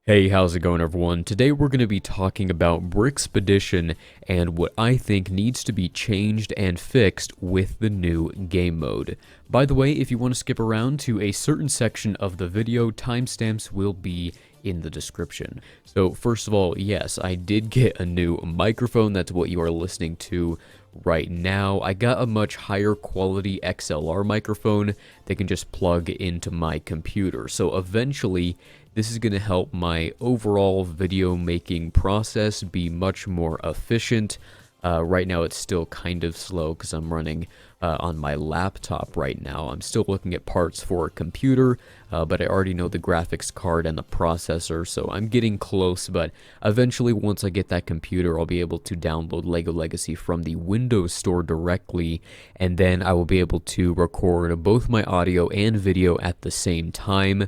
Hey, how's it going everyone? Today we're going to be talking about Brixpedition and what I think needs to be changed and fixed with the new game mode. By the way, if you want to skip around to a certain section of the video, timestamps will be in the description. So first of all, yes, I did get a new microphone. That's what you are listening to right now. I got a much higher quality XLR microphone that can just plug into my computer. So eventually, this is going to help my overall video making process be much more efficient. Right now it's still kind of slow because I'm running on my laptop right now. I'm still looking at parts for a computer, but I already know the graphics card and the processor, so I'm getting close. But eventually, once I get that computer, I'll be able to download LEGO Legacy from the Windows Store directly, and then I will be able to record both my audio and video at the same time.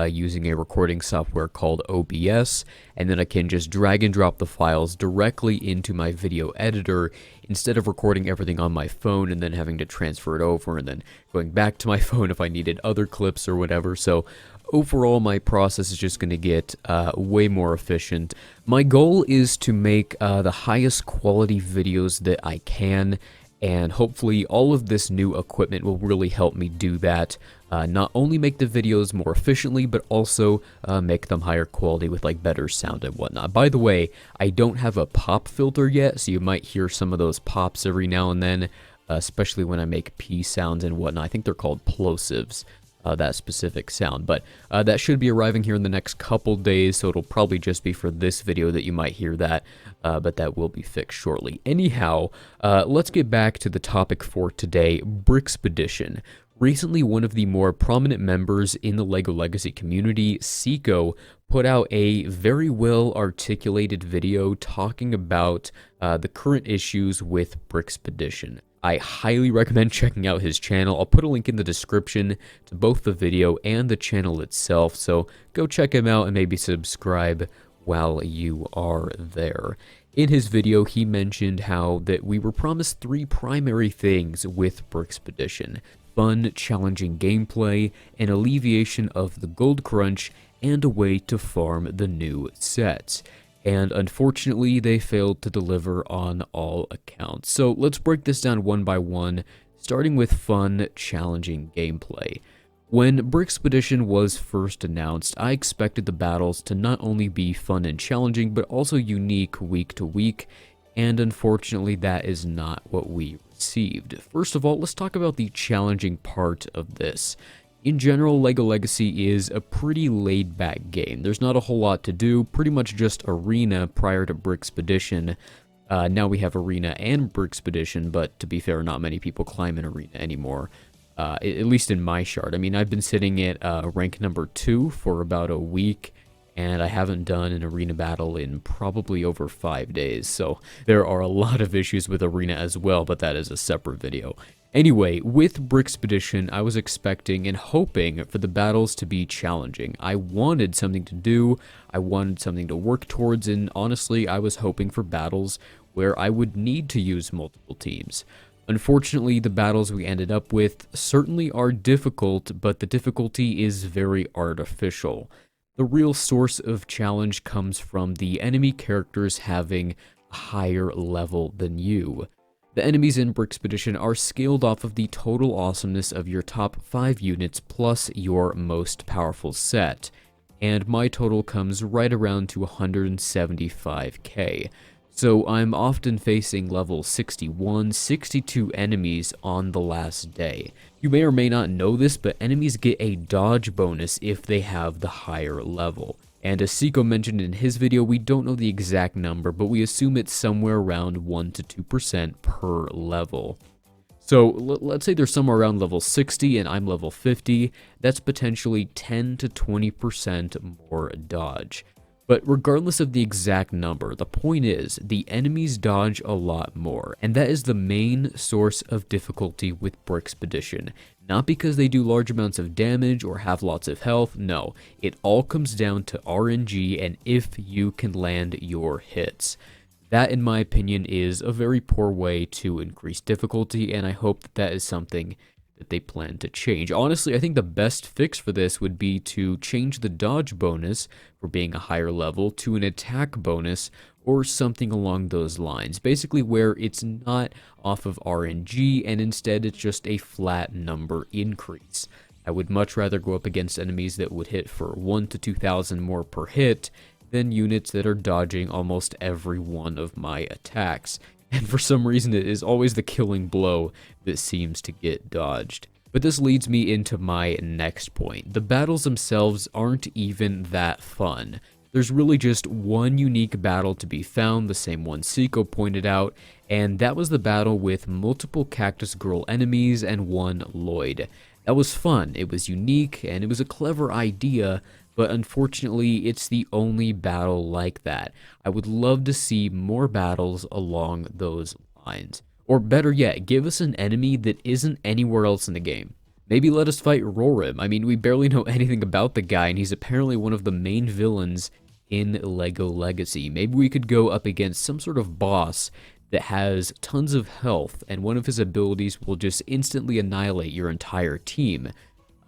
Using a recording software called OBS, and then I can just drag and drop the files directly into my video editor instead of recording everything on my phone and then having to transfer it over and then going back to my phone if I needed other clips or whatever. So overall, my process is just going to get way more efficient. My goal is to make the highest quality videos that I can, and hopefully all of this new equipment will really help me do that. Not only make the videos more efficiently, but also make them higher quality with like better sound and whatnot. By the way, I don't have a pop filter yet, so you might hear some of those pops every now and then, especially when I make P sounds and whatnot. I think they're called plosives. That specific sound, but that should be arriving here in the next couple days, so it'll probably just be for this video that you might hear that, but that will be fixed shortly. Anyhow, let's get back to the topic for today, Brixpedition. Recently, one of the more prominent members in the LEGO Legacy community, Sikho, put out a very well articulated video talking about the current issues with Brixpedition. I highly recommend checking out his channel. I'll put a link in the description to both the video and the channel itself, so go check him out and maybe subscribe while you are there. In his video, he mentioned how that we were promised three primary things with Brixpedition: fun, challenging gameplay, an alleviation of the gold crunch, and a way to farm the new sets. And unfortunately, they failed to deliver on all accounts. So let's break this down one by one, starting with fun, challenging gameplay. When Brixpedition was first announced, I expected the battles to not only be fun and challenging, but also unique week to week, and unfortunately that is not what we received. First of all, let's talk about the challenging part of this. In general, LEGO Legacy is a pretty laid-back game. There's not a whole lot to do, pretty much just Arena prior to Brixpedition. Now we have Arena and Brixpedition, but to be fair, not many people climb in Arena anymore, at least in my shard. I mean, I've been sitting at rank number 2 for about a week, and I haven't done an Arena battle in probably over 5 days, so there are a lot of issues with Arena as well, but that is a separate video. Anyway, with Brixpedition, I was expecting and hoping for the battles to be challenging. I wanted something to do, I wanted something to work towards, and honestly, I was hoping for battles where I would need to use multiple teams. Unfortunately, the battles we ended up with certainly are difficult, but the difficulty is very artificial. The real source of challenge comes from the enemy characters having a higher level than you. The enemies in Brixpedition are scaled off of the total awesomeness of your top 5 units plus your most powerful set, and my total comes right around to 175k. So I'm often facing level 61, 62 enemies on the last day. You may or may not know this, but enemies get a dodge bonus if they have the higher level. And as Sikho mentioned in his video, we don't know the exact number, but we assume it's somewhere around 1 to 2% per level. So let's say there's somewhere around level 60 and I'm level 50, that's potentially 10 to 20% more dodge. But regardless of the exact number, the point is, the enemies dodge a lot more, and that is the main source of difficulty with Brixpedition. Not because they do large amounts of damage or have lots of health, no, it all comes down to RNG and if you can land your hits. That, in my opinion, is a very poor way to increase difficulty, and I hope that that is something that they plan to change. Honestly, I think the best fix for this would be to change the dodge bonus for being a higher level to an attack bonus or something along those lines. Basically where it's not off of RNG and instead it's just a flat number increase. I would much rather go up against enemies that would hit for 1 to 2,000 more per hit than units that are dodging almost every one of my attacks. And for some reason it is always the killing blow that seems to get dodged. But this leads me into my next point. The battles themselves aren't even that fun. There's really just one unique battle to be found, the same one Sikho pointed out, and that was the battle with multiple Cactus Girl enemies and one Lloyd. That was fun, it was unique, and it was a clever idea, but unfortunately, it's the only battle like that. I would love to see more battles along those lines. Or better yet, give us an enemy that isn't anywhere else in the game. Maybe let us fight Rorim. I mean, we barely know anything about the guy, and he's apparently one of the main villains in LEGO Legacy. Maybe we could go up against some sort of boss that has tons of health, and one of his abilities will just instantly annihilate your entire team.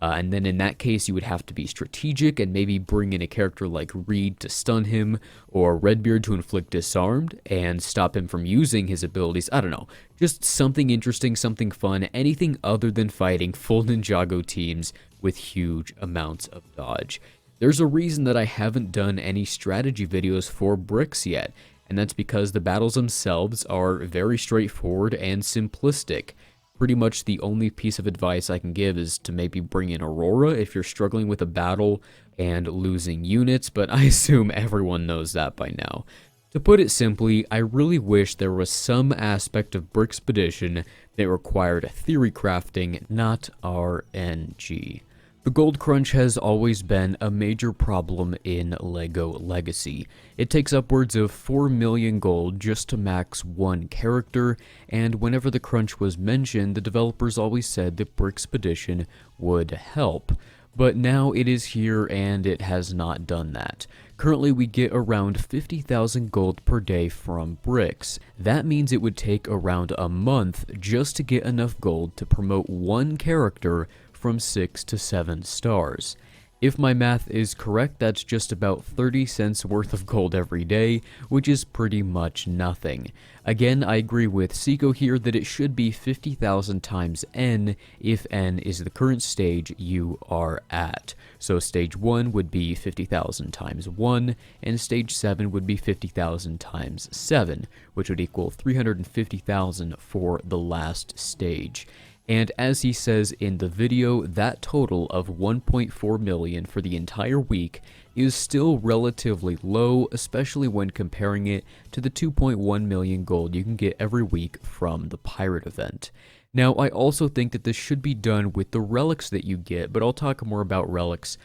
And then in that case, you would have to be strategic and maybe bring in a character like Reed to stun him, or Redbeard to inflict disarmed and stop him from using his abilities. I don't know. Just something interesting, something fun, anything other than fighting full Ninjago teams with huge amounts of dodge. There's a reason that I haven't done any strategy videos for Bricks yet, and that's because the battles themselves are very straightforward and simplistic. Pretty much the only piece of advice I can give is to maybe bring in Aurora if you're struggling with a battle and losing units, but I assume everyone knows that by now. To put it simply, I really wish there was some aspect of Brixpedition that required theory crafting, not RNG. The gold crunch has always been a major problem in LEGO Legacy. It takes upwards of 4 million gold just to max one character, and whenever the crunch was mentioned, the developers always said that Brixpedition would help. But now it is here and it has not done that. Currently we get around 50,000 gold per day from Bricks. That means it would take around a month just to get enough gold to promote one character from 6 to 7 stars. If my math is correct, that's just about 30 cents worth of gold every day, which is pretty much nothing. Again, I agree with Sikho here that it should be 50,000 times N if N is the current stage you are at. So stage 1 would be 50,000 times 1, and stage 7 would be 50,000 times 7, which would equal 350,000 for the last stage. And as he says in the video, that total of 1.4 million for the entire week is still relatively low, especially when comparing it to the 2.1 million gold you can get every week from the pirate event. Now, I also think that this should be done with the relics that you get, but I'll talk more about relics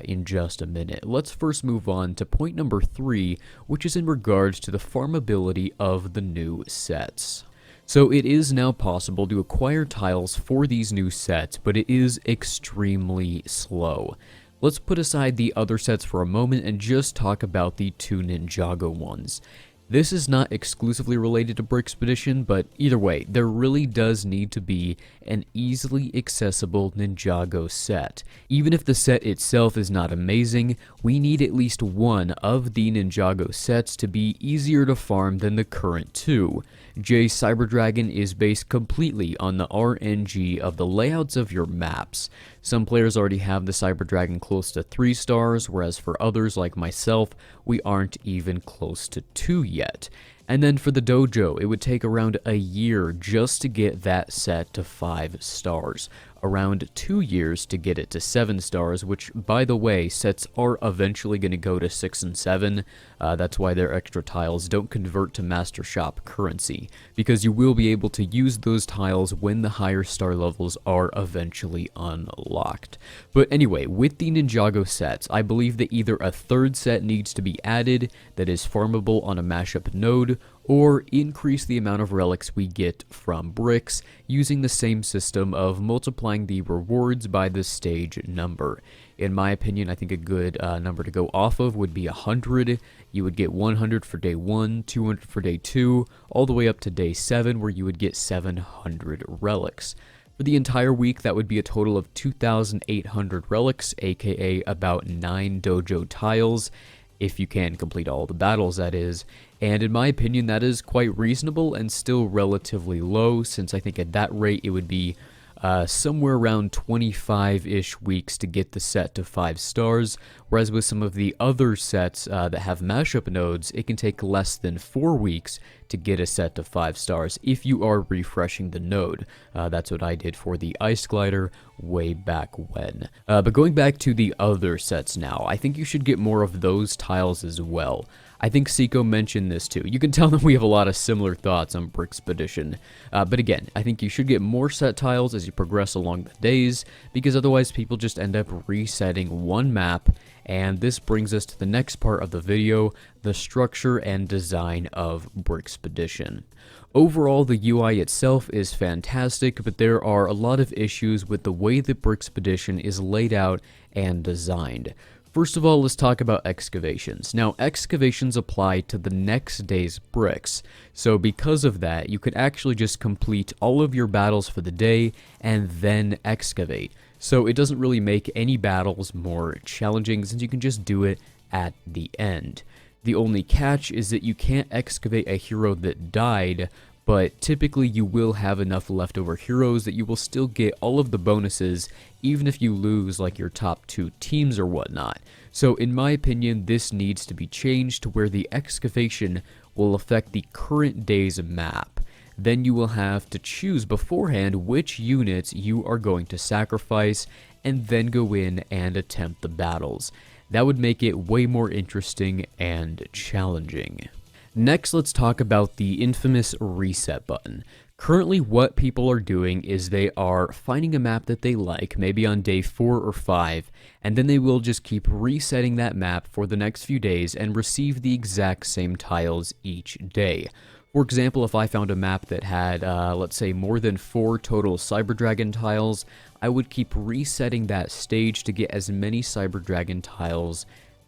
in just a minute. Let's first move on to point number 3, which is in regards to the farmability of the new sets. So it is now possible to acquire tiles for these new sets, but it is extremely slow. Let's put aside the other sets for a moment and just talk about the 2 Ninjago ones. This is not exclusively related to Brixpedition, but either way, there really does need to be an easily accessible Ninjago set. Even if the set itself is not amazing, we need at least one of the Ninjago sets to be easier to farm than the current 2. J Cyber Dragon is based completely on the RNG of the layouts of your maps. Some players already have the Cyber Dragon close to 3 stars, whereas for others like myself, we aren't even close to 2 yet. And then for the dojo, it would take around a year just to get that set to 5 stars. Around 2 years to get it to 7 stars, which, by the way, sets are eventually going to go to 6 and 7. That's why their extra tiles don't convert to Master Shop currency, because you will be able to use those tiles when the higher star levels are eventually unlocked. But anyway, with the Ninjago sets, I believe that either a 3rd set needs to be added that is farmable on a mashup node, or increase the amount of relics we get from bricks using the same system of multiplying the rewards by the stage number. In my opinion, I think a good number to go off of would be 100. You would get 100 for day 1, 200 for day 2, all the way up to day 7 where you would get 700 relics. For For the entire week, that would be a total of 2,800 relics, aka about 9 dojo tiles, if you can complete all the battles, that is. And in my opinion, that is quite reasonable and still relatively low, since I think at that rate it would be somewhere around 25-ish weeks to get the set to 5 stars, whereas with some of the other sets that have mashup nodes, it can take less than 4 weeks to get a set to 5 stars if you are refreshing the node. That's what I did for the Ice Glider way back when. But going back to the other sets now, I think you should get more of those tiles as well. I think Sikho mentioned this too. You can tell that we have a lot of similar thoughts on Brixpedition. But again, I think you should get more set tiles as you progress along the days, because otherwise people just end up resetting one map. And this brings us to the next part of the video, the structure and design of Brixpedition. Overall, the UI itself is fantastic, but there are a lot of issues with the way that Brixpedition is laid out and designed. First of all, let's talk about excavations. Now, excavations apply to the next day's bricks, so because of that, you could actually just complete all of your battles for the day and then excavate. So it doesn't really make any battles more challenging since you can just do it at the end. The only catch is that you can't excavate a hero that died, but typically you will have enough leftover heroes that you will still get all of the bonuses even if you lose like your top 2 teams or whatnot. So in my opinion, this needs to be changed to where the excavation will affect the current day's map. Then you will have to choose beforehand which units you are going to sacrifice and then go in and attempt the battles. That would make it way more interesting and challenging. Next, let's talk about the infamous reset button. Currently, what people are doing is they are finding a map that they like, maybe on day 4 or 5, and then they will just keep resetting that map for the next few days and receive the exact same tiles each day. For example, if I found a map that had, let's say, more than 4 total Cyber Dragon tiles, I would keep resetting that stage to get as many Cyber Dragon tiles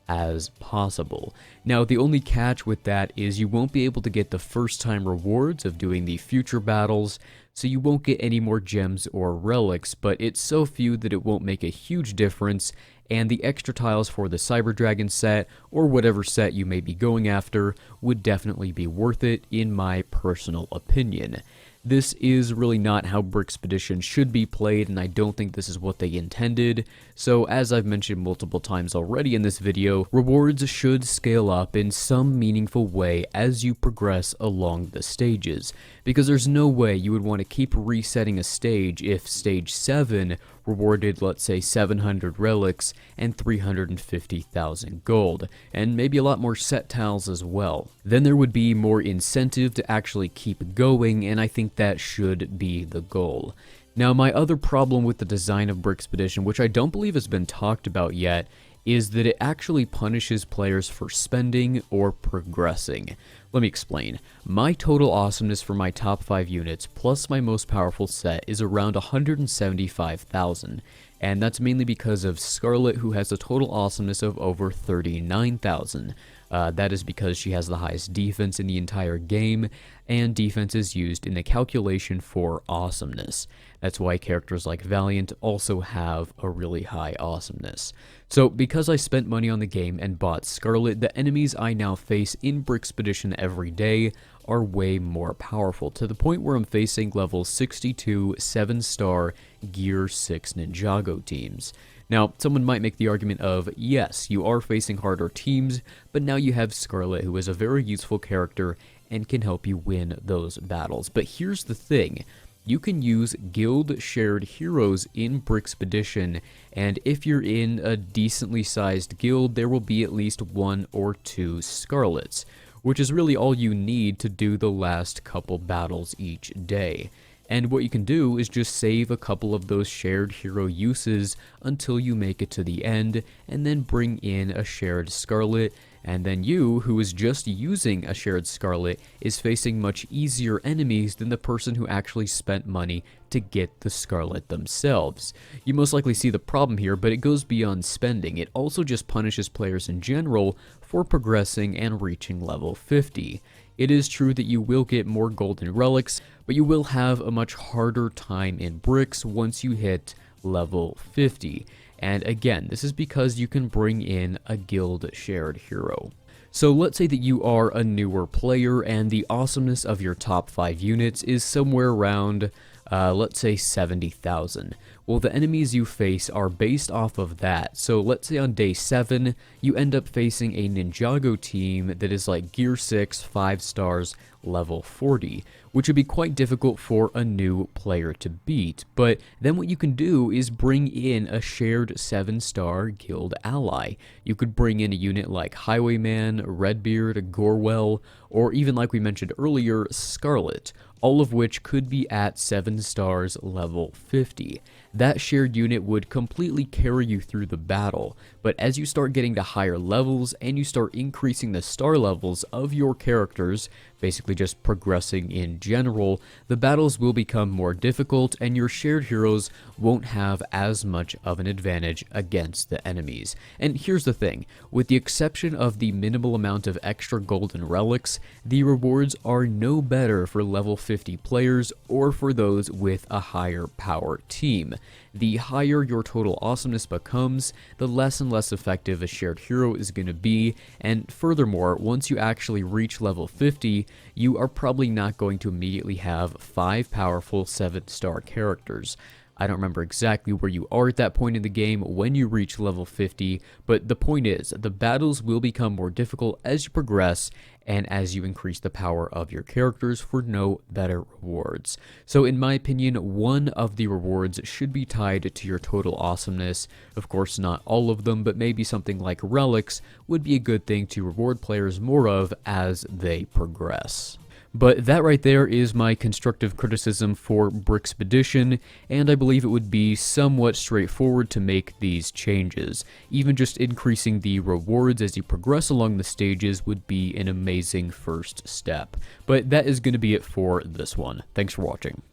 as possible. Now, the only catch with that is you won't be able to get the first time rewards of doing the future battles, so you won't get any more gems or relics, but it's so few that it won't make a huge difference, and the extra tiles for the Cyber Dragon set, or whatever set you may be going after, would definitely be worth it in my personal opinion. This is really not how Brixpedition should be played, and I don't think this is what they intended. So as I've mentioned multiple times already in this video, rewards should scale up in some meaningful way as you progress along the stages, because there's no way you would want to keep resetting a stage if stage 7 rewarded, let's say, 700 relics and 350,000 gold, and maybe a lot more set tiles as well. Then there would be more incentive to actually keep going, and I think that should be the goal. Now, my other problem with the design of Brixpedition, which I don't believe has been talked about yet, is that it actually punishes players for spending or progressing. Let me explain. My total awesomeness for my top 5 units plus my most powerful set is around 175,000, and that's mainly because of Scarlet, who has a total awesomeness of over 39,000. That is because she has the highest defense in the entire game, and defense is used in the calculation for awesomeness. That's why characters like Valiant also have a really high awesomeness. So because I spent money on the game and bought Scarlet, the enemies I now face in Brixpedition every day are way more powerful, to the point where I'm facing level 62 7-star Gear 6 Ninjago teams. Now, someone might make the argument of, yes, you are facing harder teams, but now you have Scarlet, who is a very useful character and can help you win those battles. But here's the thing. You can use guild shared heroes in Brixpedition, and if you're in a decently sized guild, there will be at least 1 or 2 Scarlets, which is really all you need to do the last couple battles each day. And what you can do is just save a couple of those shared hero uses until you make it to the end, and then bring in a shared Scarlet, and then you, who is just using a shared Scarlet, is facing much easier enemies than the person who actually spent money to get the Scarlet themselves. You most likely see the problem here, but it goes beyond spending. It also just punishes players in general before progressing and reaching level 50. It is true that you will get more golden relics, but you will have a much harder time in bricks once you hit level 50. And again, this is because you can bring in a guild shared hero. So let's say that you are a newer player and the awesomeness of your top 5 units is somewhere around, let's say 70,000. Well, the enemies you face are based off of that. So let's say on day 7, you end up facing a Ninjago team that is like Gear 6, 5 stars, level 40, which would be quite difficult for a new player to beat. But then what you can do is bring in a shared 7-star guild ally. You could bring in a unit like Highwayman, Redbeard, Gorewell, or even like we mentioned earlier, Scarlet, all of which could be at 7 stars level 50. That shared unit would completely carry you through the battle, but as you start getting to higher levels and you start increasing the star levels of your characters, basically just progressing in general, the battles will become more difficult and your shared heroes won't have as much of an advantage against the enemies. And here's the thing, with the exception of the minimal amount of extra golden relics, the rewards are no better for level 50 players or for those with a higher power team. The higher your total awesomeness becomes, the less and less effective a shared hero is going to be, and furthermore, once you actually reach level 50, you are probably not going to immediately have 5 powerful 7-star characters. I don't remember exactly where you are at that point in the game when you reach level 50, but the point is, the battles will become more difficult as you progress and as you increase the power of your characters for no better rewards. So in my opinion, one of the rewards should be tied to your total awesomeness. Of course, not all of them, but maybe something like relics would be a good thing to reward players more of as they progress. But that right there is my constructive criticism for Brixpedition, and I believe it would be somewhat straightforward to make these changes. Even just increasing the rewards as you progress along the stages would be an amazing first step. But that is going to be it for this one. Thanks for watching.